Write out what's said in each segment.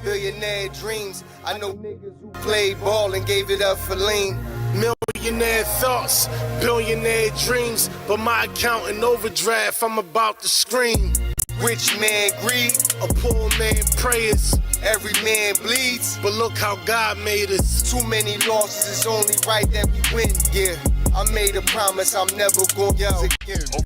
Billionaire dreams. I know niggas who played ball and gave it up for lean. Millionaire thoughts, billionaire dreams, but my account in overdraft, I'm about to scream. Rich man greed, A poor man prayers, every man bleeds. but look how God made us. Too many losses, it's only right that we win. Yeah, I made a promise I'm never gonna lose again.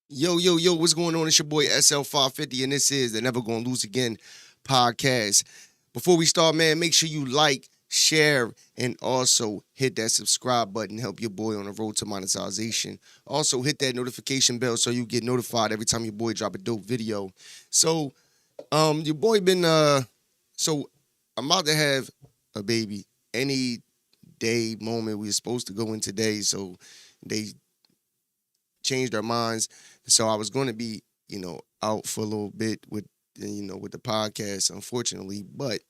Yo, what's going on? It's your boy SL550, and this is the Never Gonna Lose Again podcast. Before we start, man, make sure you like, share, and also hit that subscribe button. Help your boy on the road to monetization. Also, hit that notification bell so you get notified every time your boy drop a dope video. So, your boy been, so I'm about to have a baby any day, moment. We were supposed to go in today, so they changed our minds. So I was going to be, out for a little bit with the podcast, unfortunately. But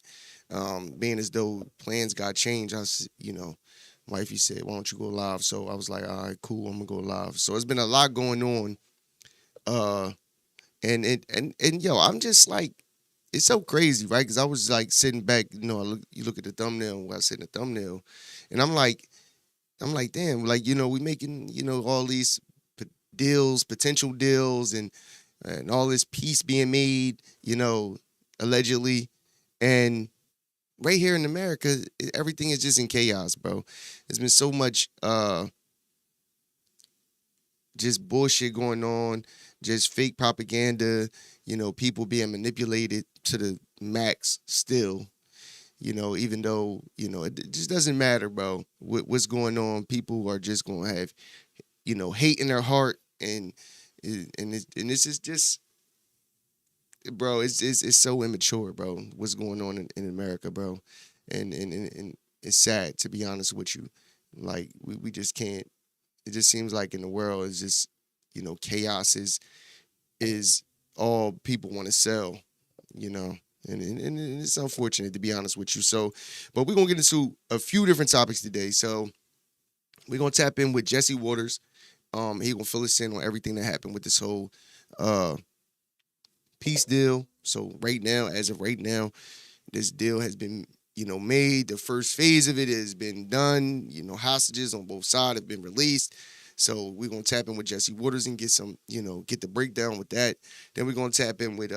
being as though plans got changed, wifey said, "Why don't you go live?" So I was like, "All right, cool, I'm gonna go live." So it's been a lot going on, and I'm just like, it's so crazy, right? Because I was like sitting back, you look at the thumbnail, where I said the thumbnail, and I'm like, damn, like we making all these potential deals, and all this peace being made, allegedly, and right here in America, everything is just in chaos, bro. There's been so much just bullshit going on, just fake propaganda, people being manipulated to the max still, even though, it just doesn't matter, bro, what's going on. People are just going to have, hate in their heart, and this is just, bro, it's so immature, bro, what's going on in America, bro. And it's sad, to be honest with you. Like, we just can't, it just seems like in the world, it's just, chaos is all people want to sell, and it's unfortunate, to be honest with you. So, but we're going to get into a few different topics today. So we're going to tap in with Jesse Waters. He gonna fill us in on everything that happened with this whole peace deal. So as of right now, this deal has been, made. The first phase of it has been done. Hostages on both sides have been released. So we're gonna tap in with Jesse Waters and get some, get the breakdown with that. Then we're gonna tap in with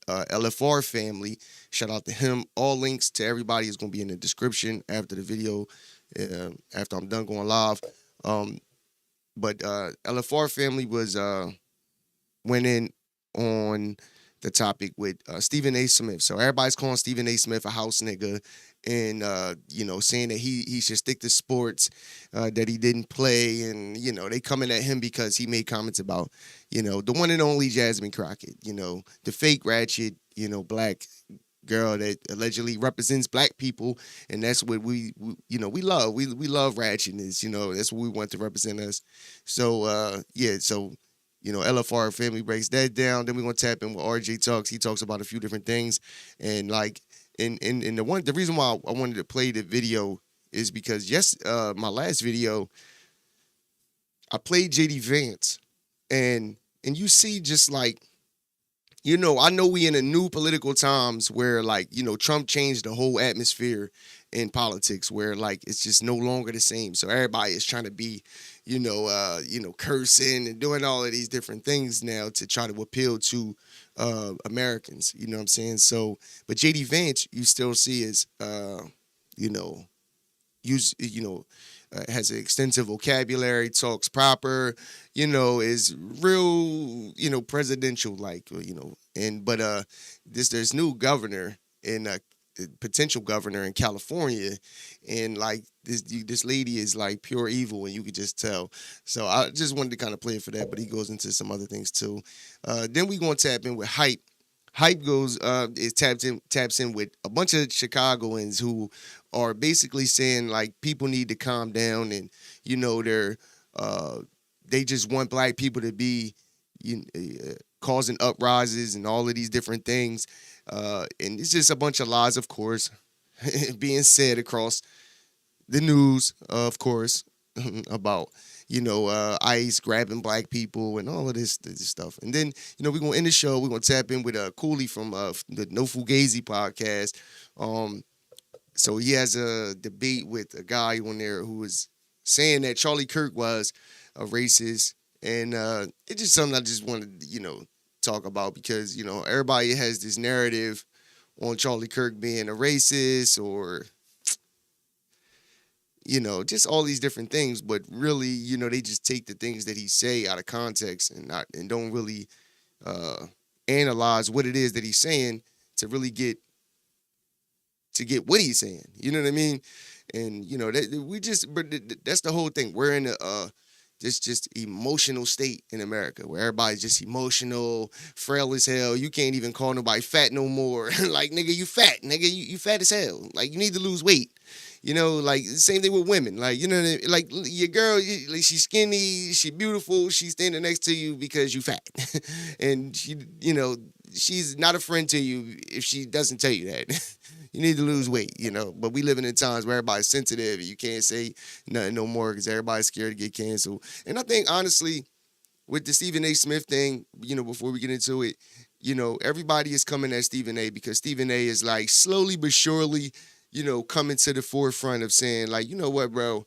LFR family. Shout out to him. All links to everybody is gonna be in the description after the video, after I'm done going live. But LFR family went in on the topic with Stephen A. Smith. So everybody's calling Stephen A. Smith a house nigga, and saying that he should stick to sports, that he didn't play, and they coming at him because he made comments about the one and only Jasmine Crockett, the fake ratchet black girl that allegedly represents black people, and that's what we love. We love ratchetness, that's what we want to represent us. So LFR family breaks that down. Then we're gonna tap in with RJ Talks. He talks about a few different things, and like the reason why I wanted to play the video is because my last video I played JD Vance, and you see just like, I know we in a new political times where, like, Trump changed the whole atmosphere in politics, where, like, it's just no longer the same. So everybody is trying to be, cursing and doing all of these different things now to try to appeal to Americans. You know what I'm saying? So, but JD Vance, you still see is, has an extensive vocabulary, talks proper, is real, presidential, like, but there's new governor and potential governor in California, and like this lady is like pure evil, and you could just tell. So I just wanted to kind of play it for that, but he goes into some other things too. Then we gonna tap in with Hype. Hype taps in with a bunch of Chicagoans who are basically saying, like, people need to calm down, and they just want black people to be causing uprises and all of these different things, and it's just a bunch of lies, of course, being said across the news, of course, about ICE grabbing black people and all of this stuff. And then, we're going to end the show. We're going to tap in with Cooley from the No Fugazi podcast. So he has a debate with a guy on there who was saying that Charlie Kirk was a racist. And it's just something I just wanted to, talk about because, everybody has this narrative on Charlie Kirk being a racist or, just all these different things. But really, they just take the things that he say out of context and don't really analyze what it is that he's saying to really get what he's saying. You know what I mean? And, that's the whole thing. We're in this just emotional state in America where everybody's just emotional, frail as hell. You can't even call nobody fat no more. Like, nigga, you fat. Nigga, you fat as hell. Like, you need to lose weight. Like, the same thing with women. Like, what I mean? Like, your girl, like, she's skinny, she beautiful, she's standing next to you because you fat. And, she's not a friend to you if she doesn't tell you that. You need to lose weight, But we living in times where everybody's sensitive and you can't say nothing no more because everybody's scared to get canceled. And I think, honestly, with the Stephen A. Smith thing, before we get into it, everybody is coming at Stephen A. because Stephen A. is, like, slowly but surely, coming to the forefront of saying, like, you know what, bro,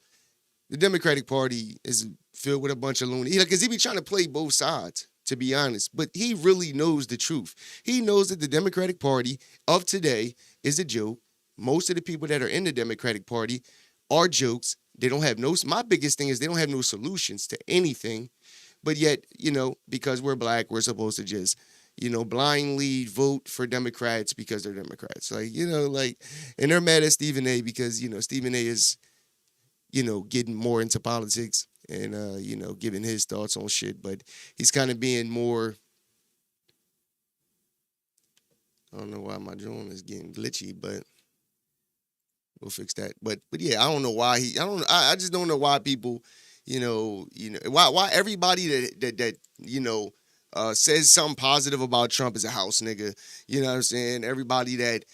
the Democratic Party is filled with a bunch of loony. Because he be trying to play both sides, to be honest. But he really knows the truth. He knows that the Democratic Party of today is a joke. Most of the people that are in the Democratic Party are jokes. They don't have my biggest thing is they don't have no solutions to anything. But yet, because we're black, we're supposed to just, blindly vote for Democrats because they're Democrats. Like, and they're mad at Stephen A. because, Stephen A. is, getting more into politics and, giving his thoughts on shit. But he's kind of being more, I don't know why my drone is getting glitchy, but we'll fix that. But yeah, I don't know why I just don't know why people, why everybody that says something positive about Trump is a house nigga. You know what I'm saying? Everybody that,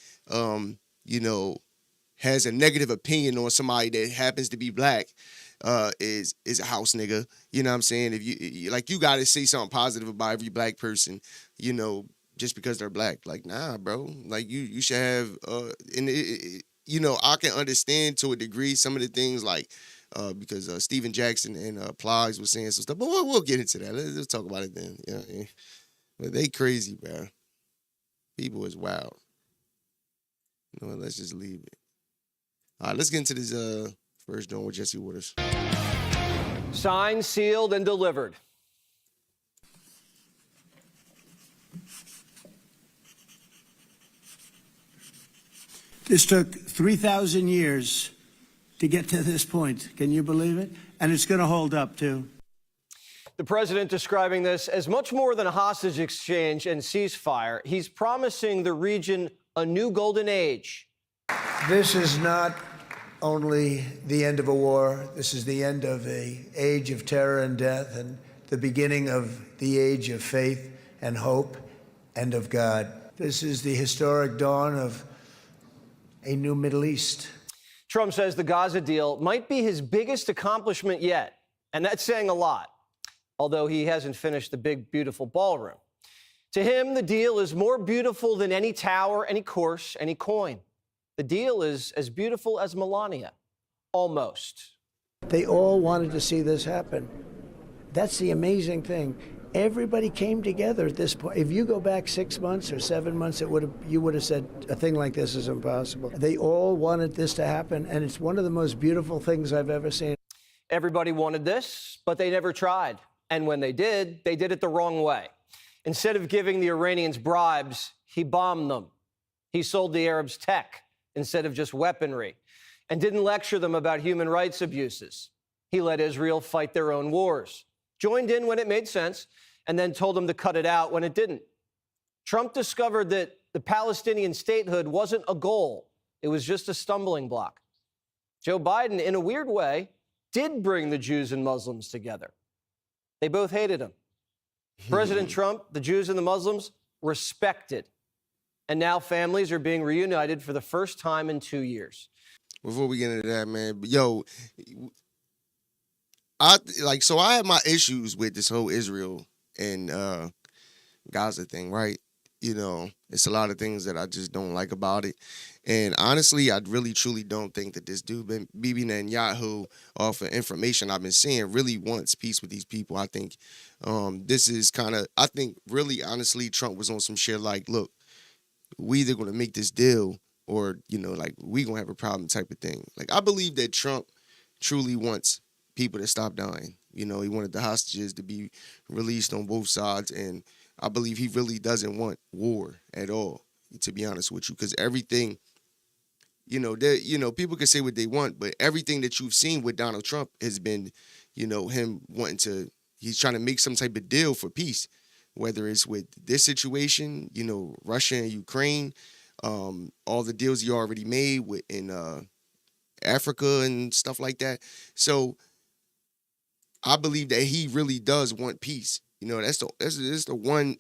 has a negative opinion on somebody that happens to be black is a house nigga. You know what I'm saying? If you got to say something positive about every black person, just because they're black. Like, nah, bro. Like, you should have, I can understand to a degree some of the things like, because Steven Jackson and Plies was saying some stuff, but we'll get into that. Let's talk about it then. Yeah, but they crazy, bro. People is wild. Let's just leave it. All right, let's get into this first joint with Jesse Waters. Signed, sealed, and delivered. This took 3,000 years to get to this point. Can you believe it? And it's going to hold up, too. The president describing this as much more than a hostage exchange and ceasefire. He's promising the region a new golden age. This is not only the end of a war. This is the end of an age of terror and death and the beginning of the age of faith and hope and of God. This is the historic dawn of a new Middle East. Trump says the Gaza deal might be his biggest accomplishment yet, and that's saying a lot, although he hasn't finished the big, beautiful ballroom. To him, the deal is more beautiful than any tower, any course, any coin. The deal is as beautiful as Melania, almost. They all wanted to see this happen. That's the amazing thing. Everybody came together at this point. If you go back 6 months or 7 months, you would have said a thing like this is impossible. They all wanted this to happen, and it's one of the most beautiful things I've ever seen. Everybody wanted this, but they never tried. And when they did it the wrong way. Instead of giving the Iranians bribes, he bombed them. He sold the Arabs tech instead of just weaponry, and didn't lecture them about human rights abuses. He let Israel fight their own wars, joined in when it made sense, and then told them to cut it out when it didn't. Trump discovered that the Palestinian statehood wasn't a goal. It was just a stumbling block. Joe Biden, in a weird way, did bring the Jews and Muslims together. They both hated him. President Trump, the Jews and the Muslims, respected. And now families are being reunited for the first time in 2 years. Before we get into that, man, So I have my issues with this whole Israel and Gaza thing, right? You know, it's a lot of things that I just don't like about it. And honestly, I really truly don't think that this dude, Bibi Netanyahu, off of information I've been seeing, really wants peace with these people. I think this is I think really honestly, Trump was on some shit like, look, we either gonna make this deal or, you know, like we gonna have a problem type of thing. Like I believe that Trump truly wants people to stop dying. You know, he wanted the hostages to be released on both sides, and I believe he really doesn't want war at all, to be honest with you, because everything, people can say what they want, but everything that you've seen with Donald Trump has been, him he's trying to make some type of deal for peace, whether it's with this situation, Russia and Ukraine, all the deals he already made in Africa and stuff like that. So I believe that he really does want peace. That's the one,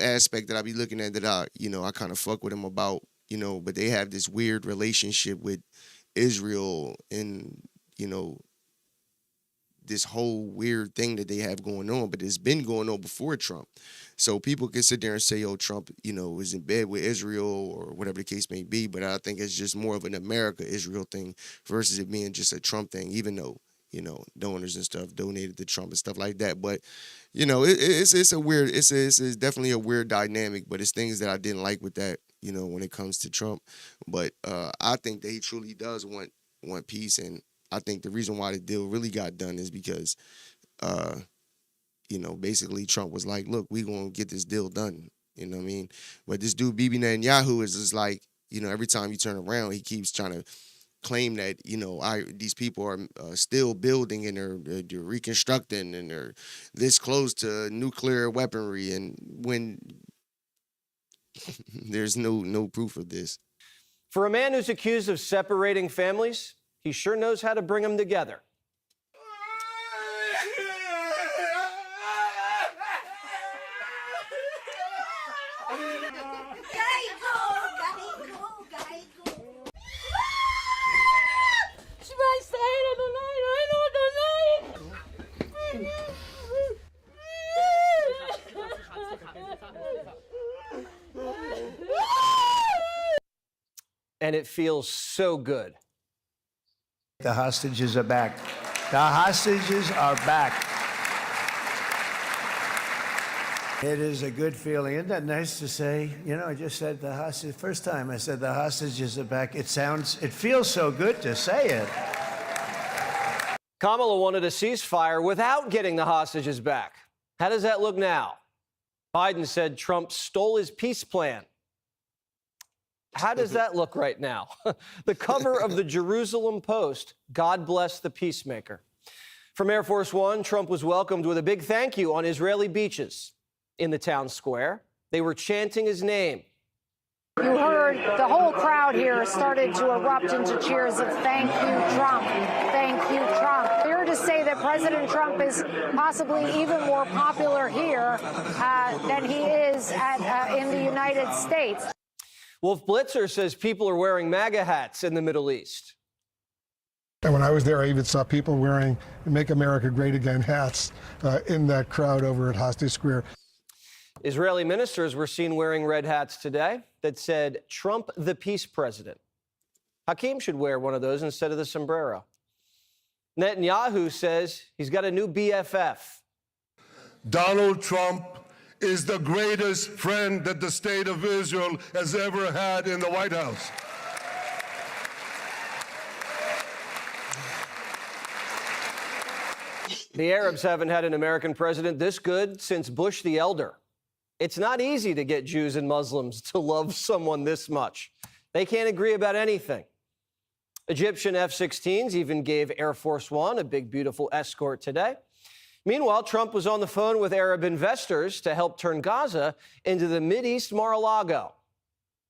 aspect that I be looking at that I kind of fuck with him about, but they have this weird relationship with Israel and, this whole weird thing that they have going on, but it's been going on before Trump. So people can sit there and say, oh, Trump, is in bed with Israel or whatever the case may be, but I think it's just more of an America-Israel thing versus it being just a Trump thing, even though, donors and stuff donated to Trump and stuff like that. But, it's definitely a weird dynamic, but it's things that I didn't like with that, when it comes to Trump. But I think that he truly does want peace, and I think the reason why the deal really got done is because, basically Trump was like, look, we going to get this deal done. You know what I mean? But this dude, Bibi Netanyahu, is just like, every time you turn around, he keeps trying to claim that, these people are still building and they're reconstructing and they're this close to nuclear weaponry. And when there's no proof of this. For a man who's accused of separating families, he sure knows how to bring them together. And it feels so good. The hostages are back. The hostages are back. It is a good feeling. Isn't that nice to say? I just said the hostage. First time I said the hostages are back. It feels so good to say it. Kamala wanted a ceasefire without getting the hostages back. How does that look now? Biden said Trump stole his peace plan. How does that look right now? The cover of the Jerusalem Post, God bless the peacemaker. From Air Force One, Trump was welcomed with a big thank you on Israeli beaches. In the town square, they were chanting his name. You heard the whole crowd here started to erupt into cheers of thank you, Trump, thank you, Trump. Fair to say that President Trump is possibly even more popular here than he is in the United States. Wolf Blitzer says people are wearing MAGA hats in the Middle East. And when I was there, I even saw people wearing Make America Great Again hats in that crowd over at Hostage Square. Israeli ministers were seen wearing red hats today that said, Trump the peace president. Hakeem should wear one of those instead of the sombrero. Netanyahu says he's got a new BFF. Donald Trump is the greatest friend that the state of Israel has ever had in the White House. The Arabs haven't had an American president this good since Bush the Elder. It's not easy to get Jews and Muslims to love someone this much. They can't agree about anything. Egyptian F-16s even gave Air Force One a big, beautiful escort today. Meanwhile, Trump was on the phone with Arab investors to help turn Gaza into the Mideast Mar-a-Lago.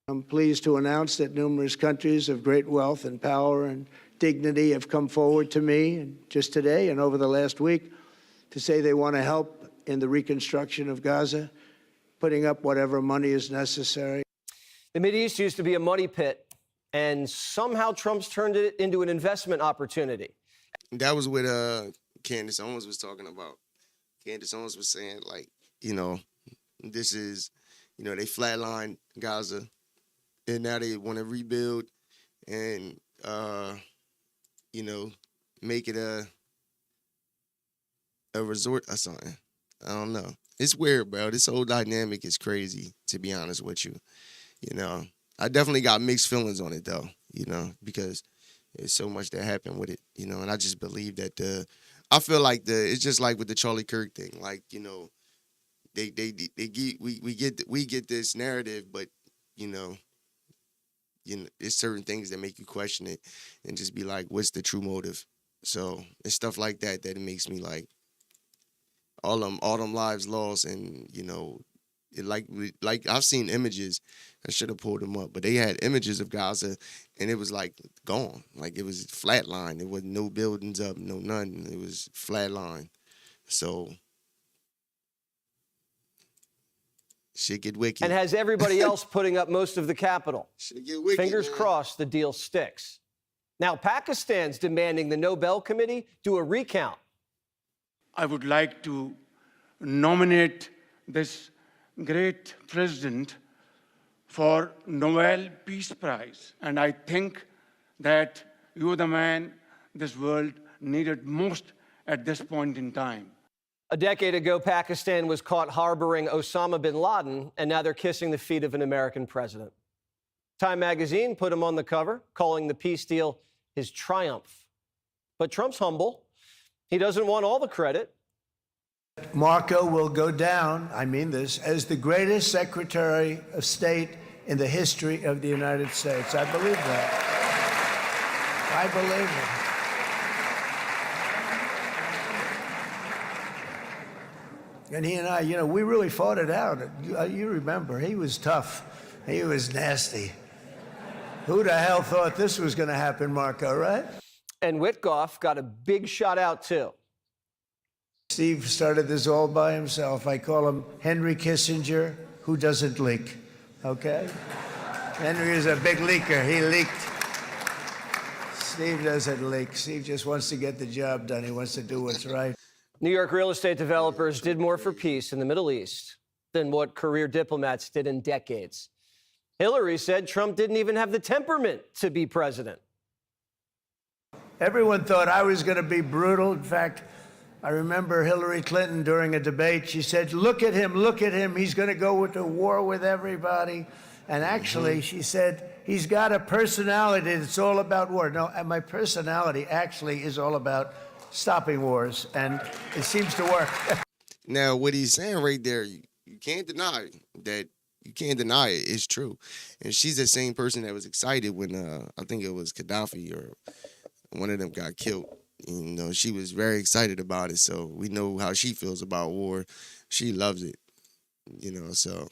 I'm pleased to announce that numerous countries of great wealth and power and dignity have come forward to me and just today and over the last week to say they want to help in the reconstruction of Gaza, putting up whatever money is necessary. The Mideast used to be a money pit, and somehow Trump's turned it into an investment opportunity. That was with Candace Owens was talking about. Candace Owens was saying, like, this is, they flatlined Gaza, and now they want to rebuild and, make it a resort or something. I don't know. It's weird, bro. This whole dynamic is crazy, to be honest with you. I definitely got mixed feelings on it, though, because there's so much that happened with it, and I just believe that I feel like it's just like with the Charlie Kirk thing, like, we get this narrative, but, there's certain things that make you question it and just be like, what's the true motive? So it's stuff like that it makes me like, all them lives lost, and it like I've seen images. I should have pulled them up, but they had images of Gaza, and it was like gone, like it was flatline. There was no buildings up, no nothing. It was flatline. So shit get wicked. And has everybody else putting up most of the capital. Shit get wicked. Fingers man. crossed the deal sticks. Now Pakistan's demanding the Nobel Committee do a recount. I would like to nominate this great president for Nobel Peace Prize. And I think that you're the man this world needed most at this point in time. A decade ago, Pakistan was caught harboring Osama bin Laden, and now they're kissing the feet of an American president. Time magazine put him on the cover, calling the peace deal his triumph. But Trump's humble. He doesn't want all the credit. Marco will go down, I mean this, as the greatest Secretary of State in the history of the United States. I believe that. I believe it. And he and I, we really fought it out. You remember, he was tough. He was nasty. Who the hell thought this was going to happen, Marco, right? And Witkoff got a big shot out, too. Steve started this all by himself. I call him Henry Kissinger, who doesn't leak, okay? Henry is a big leaker. He leaked. Steve doesn't leak. Steve just wants to get the job done. He wants to do what's right. New York real estate developers did more for peace in the Middle East than what career diplomats did in decades. Hillary said Trump didn't even have the temperament to be president. Everyone thought I was going to be brutal. In fact, I remember Hillary Clinton during a debate, she said, look at him, he's going to go to war with everybody. And actually, she said, he's got a personality that's all about war. No, and my personality actually is all about stopping wars, and it seems to work. Now, what he's saying right there, you can't deny that. You can't deny it. It's true. And she's the same person that was excited when I think it was Gaddafi or one of them got killed. She was very excited about it. So we know how she feels about war. She loves it. So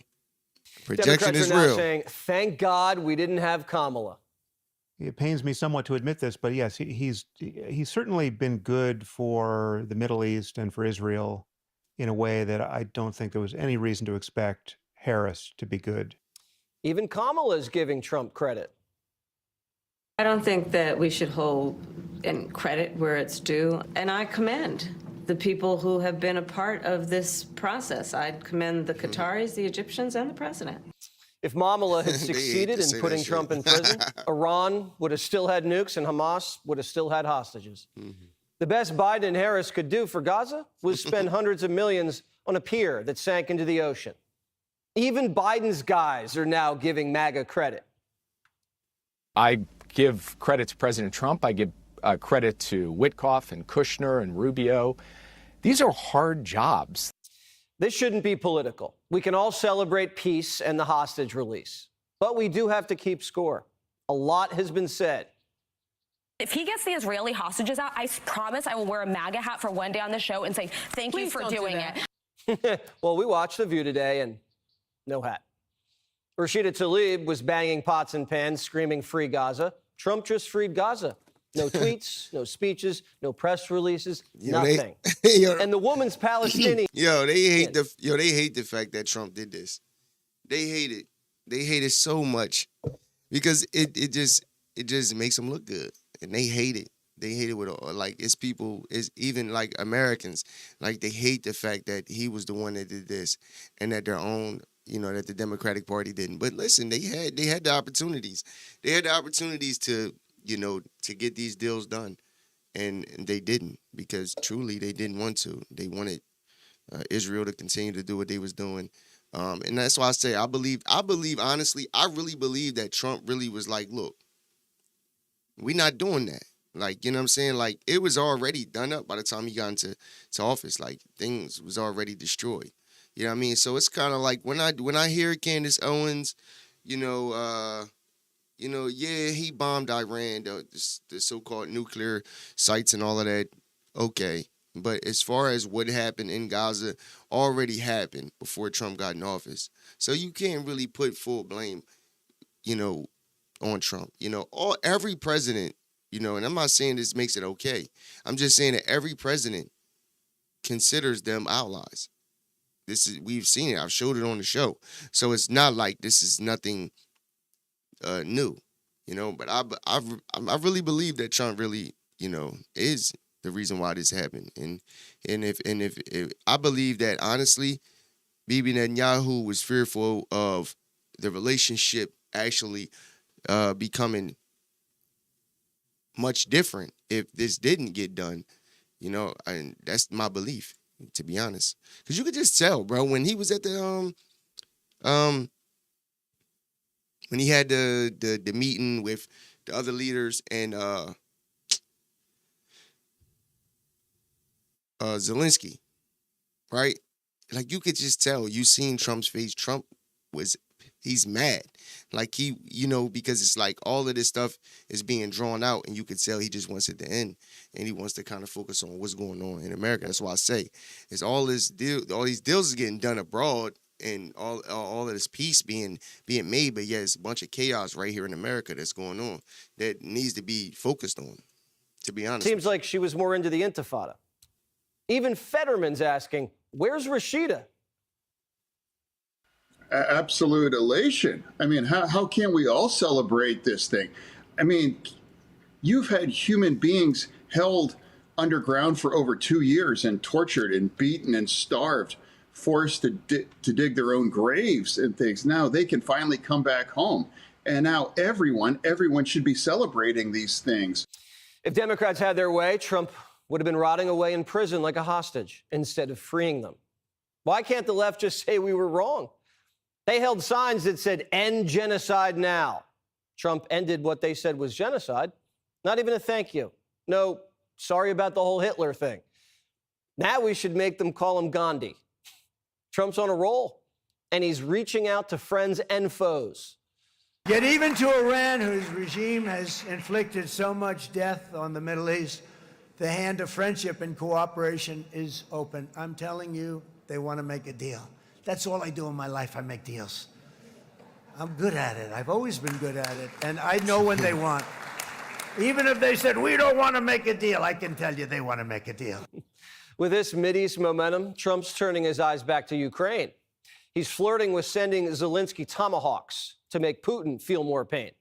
projection Democrats is are now real. saying, thank God we didn't have Kamala. It pains me somewhat to admit this, but yes, he's certainly been good for the Middle East and for Israel in a way that I don't think there was any reason to expect Harris to be good. Even Kamala is giving Trump credit. I don't think that we should hold and credit where it's due. And I commend the people who have been a part of this process. I commend the Qataris, the Egyptians, and the president. If Kamala had They hate succeeded to in say putting that Trump shit. in prison, Iran would have still had nukes and Hamas would have still had hostages. The best Biden and Harris could do for Gaza was spend hundreds of millions on a pier that sank into the ocean. Even Biden's guys are now giving MAGA credit. I give credit to President Trump. I give credit to Witkoff and Kushner and Rubio. These are hard jobs. This shouldn't be political. We can all celebrate peace and the hostage release, but we do have to keep score. A lot has been said. If he gets the Israeli hostages out, I promise I will wear a MAGA hat for one day on the show and say, thank you for doing it. Well, we watched The View today and no hat. Rashida Tlaib was banging pots and pans, screaming free Gaza. Trump just freed Gaza. No tweets, no speeches, no press releases, nothing. And the woman's Palestinian. They hate the fact that Trump did this. They hate it. They hate it so much because it just makes them look good, and they hate it. They hate it with like it's people, it's even like Americans, like they hate the fact that he was the one that did this, and that their own, that the Democratic Party didn't. But listen, they had the opportunities. They had the opportunities to to get these deals done, and they didn't, because truly they didn't want to. They wanted Israel to continue to do what they was doing. And that's why I say I believe honestly, I really believe that Trump really was like, look, we're not doing that. Like, you know what I'm saying? Like, it was already done up by the time he got into office. Like, things was already destroyed. You know what I mean? So it's kind of like when I hear Candace Owens, yeah, he bombed Iran, the so-called nuclear sites and all of that. Okay. But as far as what happened in Gaza already happened before Trump got in office. So you can't really put full blame, on Trump. Every president, and I'm not saying this makes it okay. I'm just saying that every president considers them allies. We've seen it. I've showed it on the show. So it's not like this is nothing new, but I really believe that Trump really, is the reason why this happened. And if I believe that, honestly, Bibi Netanyahu was fearful of the relationship actually becoming much different if this didn't get done, and that's my belief, to be honest. Because you could just tell, bro, when he was at the when he had the meeting with the other leaders and Zelensky, right? Like, you could just tell. You seen Trump's face. Trump he's mad. Like, because it's like all of this stuff is being drawn out, and you could tell he just wants it to end, and he wants to kind of focus on what's going on in America. That's why I say it's all these deals is getting done abroad, and all of this peace being made, but yeah, it's a bunch of chaos right here in America that's going on that needs to be focused on, to be honest. Seems like she was more into the Intifada. Even Fetterman's asking, where's Rashida? Absolute elation. I mean, how can we all celebrate this thing? I mean, you've had human beings held underground for over 2 years and tortured and beaten and starved, forced to dig their own graves and things. Now they can finally come back home. And now everyone should be celebrating these things. If Democrats had their way, Trump would have been rotting away in prison like a hostage instead of freeing them. Why can't the left just say we were wrong? They held signs that said, "End genocide now." Trump ended what they said was genocide. Not even a thank you. No, sorry about the whole Hitler thing. Now we should make them call him Gandhi. Trump's on a roll, and he's reaching out to friends and foes. Yet even to Iran, whose regime has inflicted so much death on the Middle East, the hand of friendship and cooperation is open. I'm telling you, they want to make a deal. That's all I do in my life. I make deals. I'm good at it. I've always been good at it. And I know when they want. Even if they said, we don't want to make a deal, I can tell you they want to make a deal. With this Mideast momentum, Trump's turning his eyes back to Ukraine. He's flirting with sending Zelensky tomahawks to make Putin feel more pain.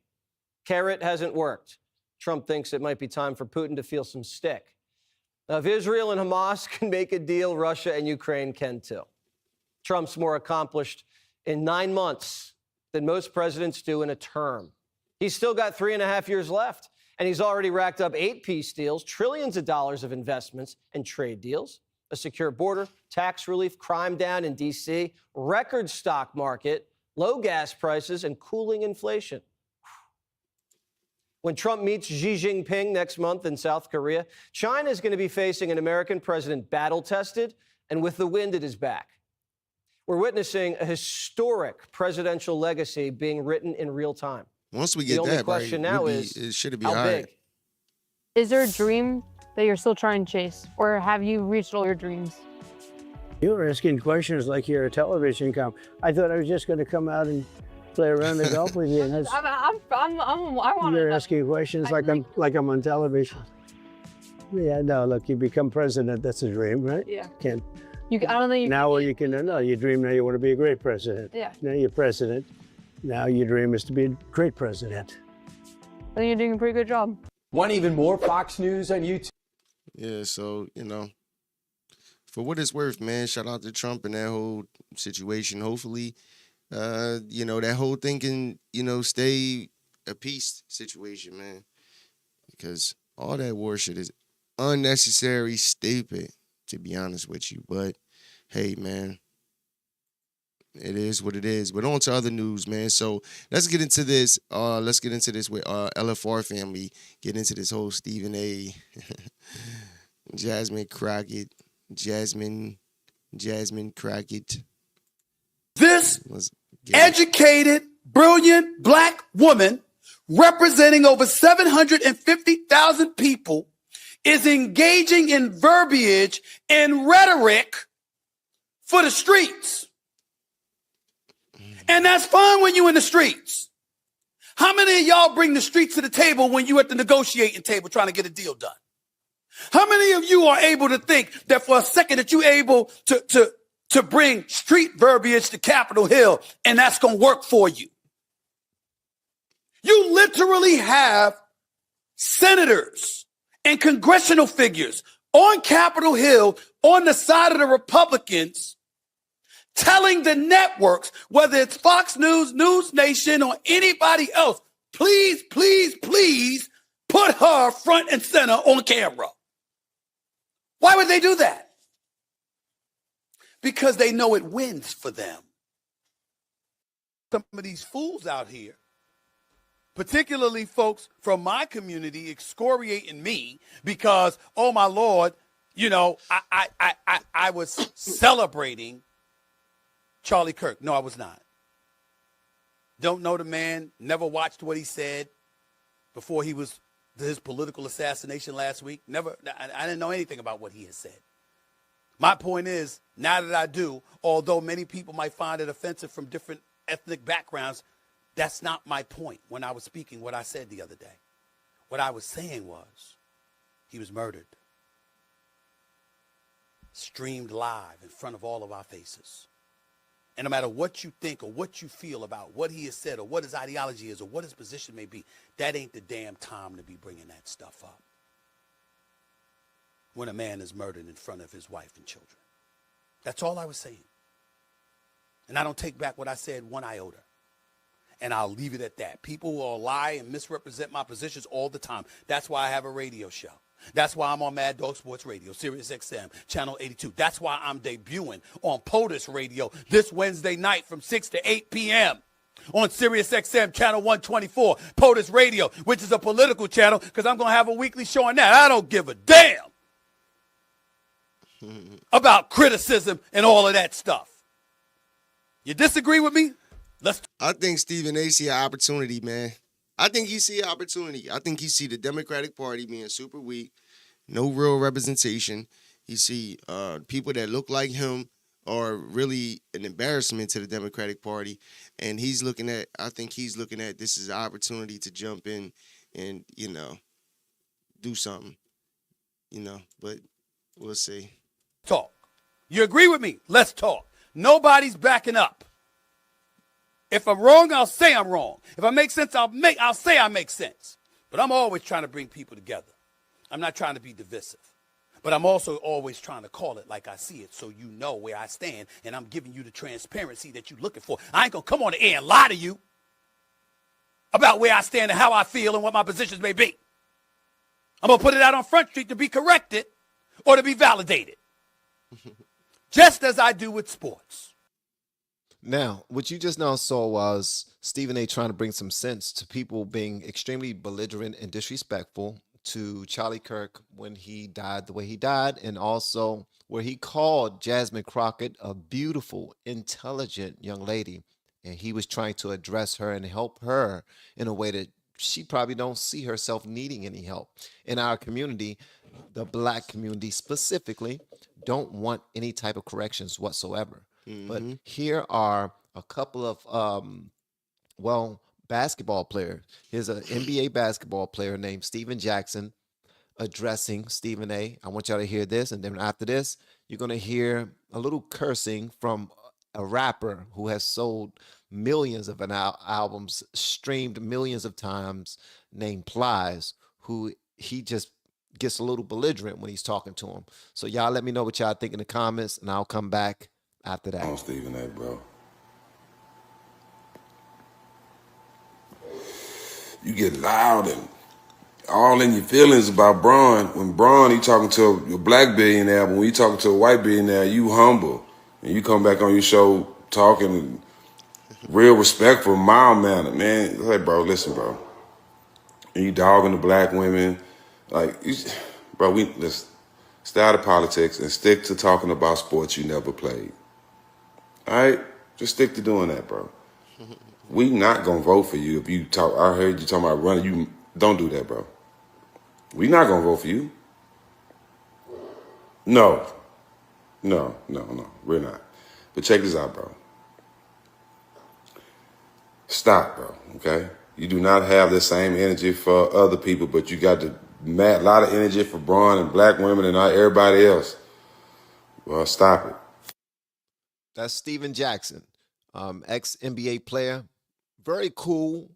Carrot hasn't worked. Trump thinks it might be time for Putin to feel some stick. Now, if Israel and Hamas can make a deal, Russia and Ukraine can too. Trump's more accomplished in 9 months than most presidents do in a term. He's still got 3.5 years left, and he's already racked up 8 peace deals, trillions of dollars of investments and trade deals, a secure border, tax relief, crime down in D.C., record stock market, low gas prices, and cooling inflation. When Trump meets Xi Jinping next month in South Korea, China is going to be facing an American president battle-tested and with the wind at his back. We're witnessing a historic presidential legacy being written in real time. Once we get the only that, question right, now is, should it be how higher? big? Is there a dream that you're still trying to chase, or have you reached all your dreams? You're asking questions like you're a television I thought I was just going to come out and play around the golf with you. And you're asking questions like I'm on television. Yeah, no, look, you become president. That's a dream, right? Yeah. Can't. I don't think you now you can, no, you dream now you want to be a great president. Yeah. Now you're president. Now your dream is to be a great president. I think you're doing a pretty good job. Want even more Fox News on YouTube? Yeah, so, for what it's worth, man, shout out to Trump and that whole situation. Hopefully, that whole thing can, stay a peace situation, man. Because all that war shit is unnecessary, stupid, to be honest with you. But, hey, man, it is what it is. But on to other news, man. So let's get into this. Let's get into this with LFR family. Get into this whole Stephen A. Jasmine Crockett. Jasmine Crockett. This educated, brilliant black woman representing over 750,000 people is engaging in verbiage and rhetoric for the streets. And that's fine when you're in the streets. How many of y'all bring the streets to the table when you're at the negotiating table trying to get a deal done? How many of you are able to think that for a second that you're able to bring street verbiage to Capitol Hill and that's going to work for you? You literally have senators and congressional figures on Capitol Hill on the side of the Republicans telling the networks, whether it's Fox News, News Nation, or anybody else, please, please, please put her front and center on camera. Why would they do that? Because they know it wins for them. Some of these fools out here, particularly folks from my community, excoriating me because, oh my Lord, I was celebrating Charlie Kirk. No, I was not. Don't know the man, never watched what he said before his political assassination last week. I didn't know anything about what he had said. My point is, now that I do, although many people might find it offensive from different ethnic backgrounds, that's not my point when I was speaking what I said the other day. What I was saying was, he was murdered. Streamed live in front of all of our faces. And no matter what you think or what you feel about what he has said or what his ideology is or what his position may be, that ain't the damn time to be bringing that stuff up. When a man is murdered in front of his wife and children. That's all I was saying. And I don't take back what I said one iota. And I'll leave it at that. People will lie and misrepresent my positions all the time. That's why I have a radio show. That's why I'm on Mad Dog Sports Radio, Sirius XM, Channel 82. That's why I'm debuting on POTUS Radio this Wednesday night from 6 to 8 p.m. on Sirius XM, Channel 124, POTUS Radio, which is a political channel because I'm going to have a weekly show on that. I don't give a damn about criticism and all of that stuff. You disagree with me? I think Stephen A. see an opportunity, man. I think he see an opportunity. I think he see the Democratic Party being super weak, no real representation. He see people that look like him are really an embarrassment to the Democratic Party. And I think he's looking at this as an opportunity to jump in and, do something, but we'll see. Talk. You agree with me? Let's talk. Nobody's backing up. If I'm wrong, I'll say I'm wrong. If I make sense, I'll say I make sense. But I'm always trying to bring people together. I'm not trying to be divisive. But I'm also always trying to call it like I see it so you know where I stand, and I'm giving you the transparency that you're looking for. I ain't going to come on the air and lie to you about where I stand and how I feel and what my positions may be. I'm going to put it out on Front Street to be corrected or to be validated. Just as I do with sports. Now, what you just now saw was Stephen A. trying to bring some sense to people being extremely belligerent and disrespectful to Charlie Kirk when he died the way he died, and also where he called Jasmine Crockett a beautiful, intelligent young lady, and he was trying to address her and help her in a way that she probably don't see herself needing any help. In our community, the black community specifically, don't want any type of corrections whatsoever. But here are a couple of, basketball players. Here's an NBA basketball player named Steven Jackson addressing Stephen A. I want y'all to hear this, and then after this, you're going to hear a little cursing from a rapper who has sold millions of albums, streamed millions of times, named Plies, who he just gets a little belligerent when he's talking to him. So y'all let me know what y'all think in the comments, and I'll come back after that. On Stephen A, bro. You get loud and all in your feelings about Braun. When Braun, he talking to a black billionaire, but when you talking to a white billionaire, you humble. And you come back on your show talking real respectful, mild manner, man. Hey, bro, listen, bro. And you dogging the black women. Like, bro, let's stay out of politics and stick to talking about sports you never played. All right? Just stick to doing that, bro. We not going to vote for you if you talk. I heard you talking about running. You don't do that, bro. We not going to vote for you. No. We're not. But check this out, bro. Stop, bro, okay? You do not have the same energy for other people, but you got a lot of energy for Braun and black women and not everybody else. Well, stop it. That's Steven Jackson, ex-NBA player. Very cool,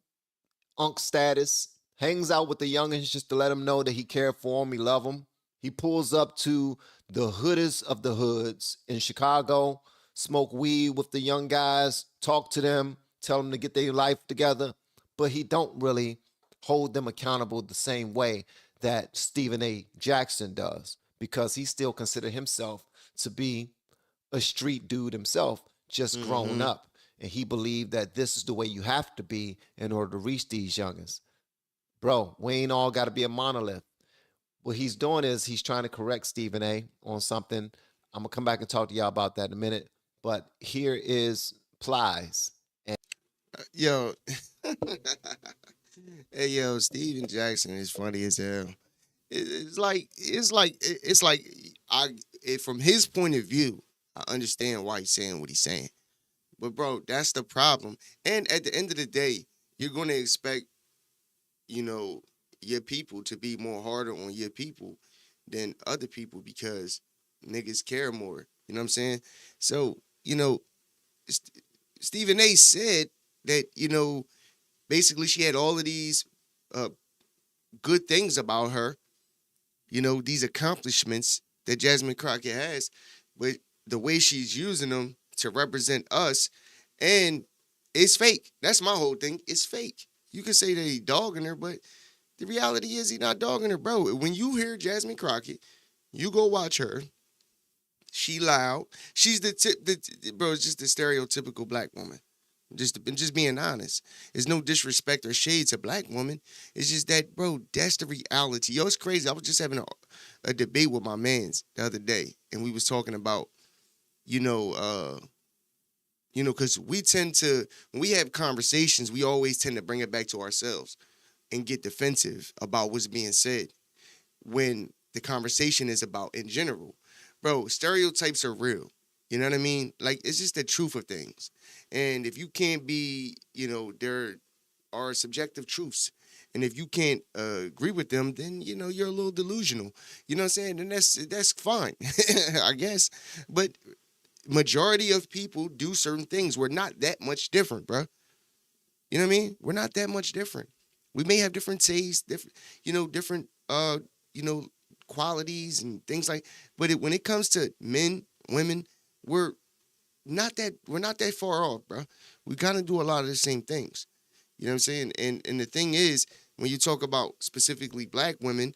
unk status. Hangs out with the youngins just to let them know that he cared for them, he love them. He pulls up to the hoodest of the hoods in Chicago, smoke weed with the young guys, talk to them, tell them to get their life together, but he don't really hold them accountable the same way that Stephen A. Jackson does, because he still consider himself to be a street dude himself, just grown up. And he believed that this is the way you have to be in order to reach these youngins. Bro, we ain't all got to be a monolith. What he's doing is he's trying to correct Stephen A. on something. I'm going to come back and talk to y'all about that in a minute. But here is Plies. Yo. Hey, yo, Steven Jackson is funny as hell. From his point of view, I understand why he's saying what he's saying. But bro, that's the problem. And at the end of the day, you're going to expect, your people to be more harder on your people than other people because niggas care more. You know what I'm saying? So, Stephen A. said that, basically she had all of these good things about her, these accomplishments that Jasmine Crockett has, but the way she's using them to represent us, and it's fake. That's my whole thing. It's fake. You can say that he dogging her, but the reality is he not dogging her, bro. When you hear Jasmine Crockett, you go watch her. She loud. She's bro, it's just the stereotypical black woman. Just being honest. There's no disrespect or shade to black women. It's just that, bro, that's the reality. Yo, it's crazy. I was just having a debate with my mans the other day, and we was talking about, because we tend to, when we have conversations, we always tend to bring it back to ourselves and get defensive about what's being said when the conversation is about in general. Bro, stereotypes are real. You know what I mean? Like, it's just the truth of things. And if you can't be, there are subjective truths. And if you can't agree with them, then, you're a little delusional. You know what I'm saying? And that's fine, I guess. But majority of people do certain things. We're not that much different, bro. You know what I mean? We're not that much different. We may have different tastes, different qualities and things like. But when it comes to men, women, we're not that far off, bro. We kind of do a lot of the same things. You know what I'm saying? And the thing is, when you talk about specifically black women,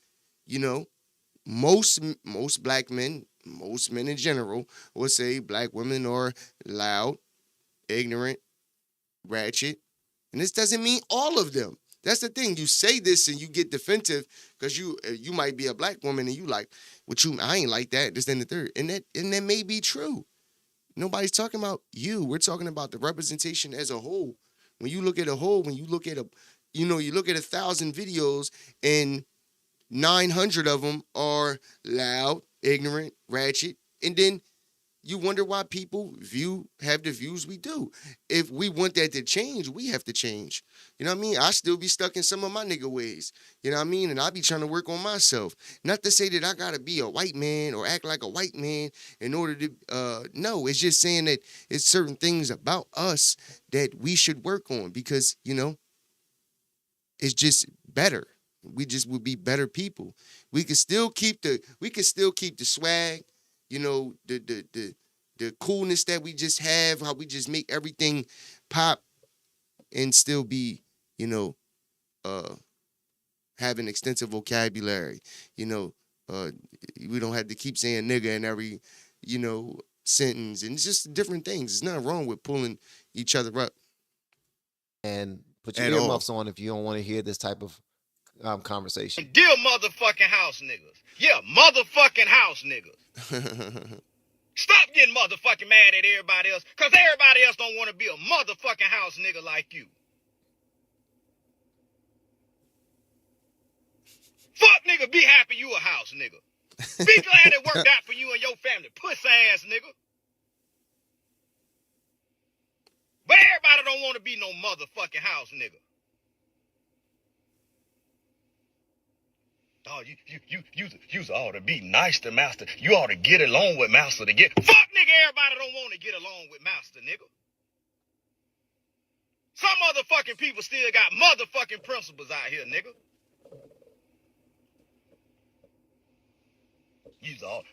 most black men, most men in general, will say black women are loud, ignorant, ratchet. And this doesn't mean all of them. That's the thing. You say this and you get defensive because you might be a black woman and you like, I ain't like that, this, then the third. And that may be true. Nobody's talking about you. We're talking about the representation as a whole. When you look at a whole, when you look at you look at 1,000 videos and 900 of them are loud, ignorant, ratchet, and then you wonder why people have the views we do. If we want that to change, we have to change. You know what I mean? I still be stuck in some of my nigga ways. You know what I mean? And I be trying to work on myself. Not to say that I gotta be a white man or act like a white man in order to, no, it's just saying that it's certain things about us that we should work on because, it's just better. we just would be better people. We could still keep the swag, you know, the coolness that we just have, how we just make everything pop, and still be, you know, have an extensive vocabulary. You know, we don't have to keep saying nigga in every, you know, sentence, and it's just different things. There's nothing wrong with pulling each other up. And put your earmuffs on if you don't want to hear this type of conversation. Dear motherfucking house niggas. Yeah, motherfucking house niggas. Stop getting motherfucking mad at everybody else, because everybody else don't want to be a motherfucking house nigga like you. Fuck nigga, be happy you a house nigga. Be glad it worked out for you and your family, pussy ass nigga. But everybody don't want to be no motherfucking house nigga. Oh, you ought to be nice to master. You ought to get along with master to get. Fuck nigga, everybody don't want to get along with master, nigga. Some motherfucking people still got motherfucking principles out here, nigga. You ought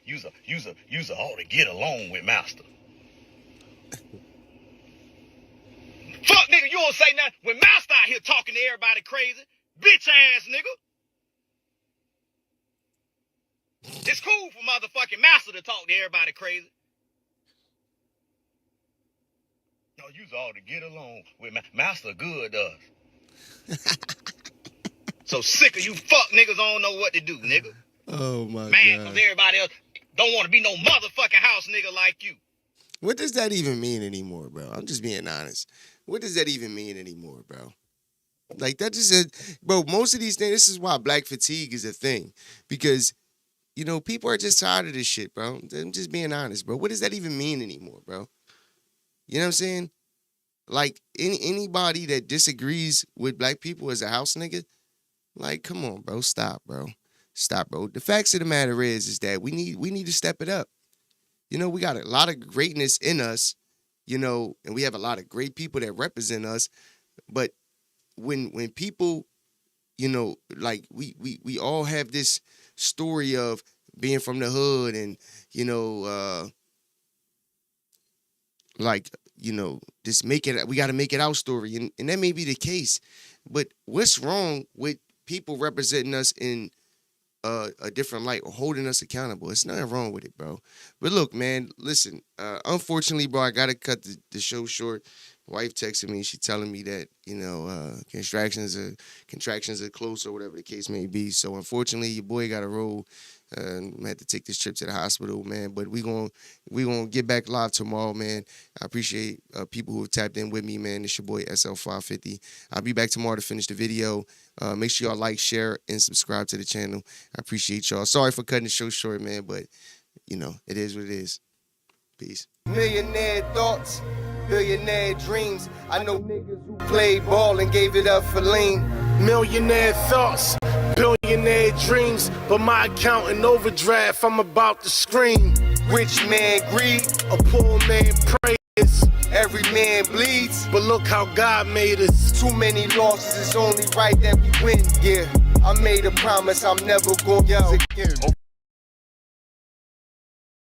to get along with master. Fuck nigga, you don't say nothing when master out here talking to everybody crazy, bitch ass nigga. It's cool for motherfucking master to talk to everybody crazy. No, you ought to get along with master good does. So sick of you fuck niggas don't know what to do, nigga. Oh my God. Because everybody else don't want to be no motherfucking house nigga like you. What does that even mean anymore, bro? I'm just being honest. What does that even mean anymore, bro? Like, that just said, bro, most of these things, this is why black fatigue is a thing. Because, you know, people are just tired of this shit, bro. I'm just being honest, bro. What does that even mean anymore, bro? You know what I'm saying? Like, anybody that disagrees with black people as a house nigga, like, come on, bro. Stop, bro. Stop, bro. The facts of the matter is that we need to step it up. You know, we got a lot of greatness in us, you know, and we have a lot of great people that represent us. But when people, you know, like we all have this story of being from the hood and, you know, like, you know, just we got to make it our story. And that may be the case. But what's wrong with people representing us in a different light or holding us accountable? It's nothing wrong with it, bro. But look, man, listen, unfortunately, bro, I got to cut the show short. Wife texted me, she telling me that, you know, contractions are close or whatever the case may be. So unfortunately, your boy got to roll. I had to take this trip to the hospital, man. But we gonna get back live tomorrow, man. I appreciate people who have tapped in with me, man. It's your boy SL550. I'll be back tomorrow to finish the video. Make sure y'all like, share, and subscribe to the channel. I appreciate y'all. Sorry for cutting the show short, man, but you know, it is what it is. Peace. Millionaire thoughts, billionaire dreams. I know niggas who played ball and gave it up for lean. Millionaire thoughts, billionaire dreams, but my account in overdraft, I'm about to scream. Rich man greed, a poor man prays. Every man bleeds, but look how God made us. Too many losses, it's only right that we win. Yeah, I made a promise I'm never gonna lose again.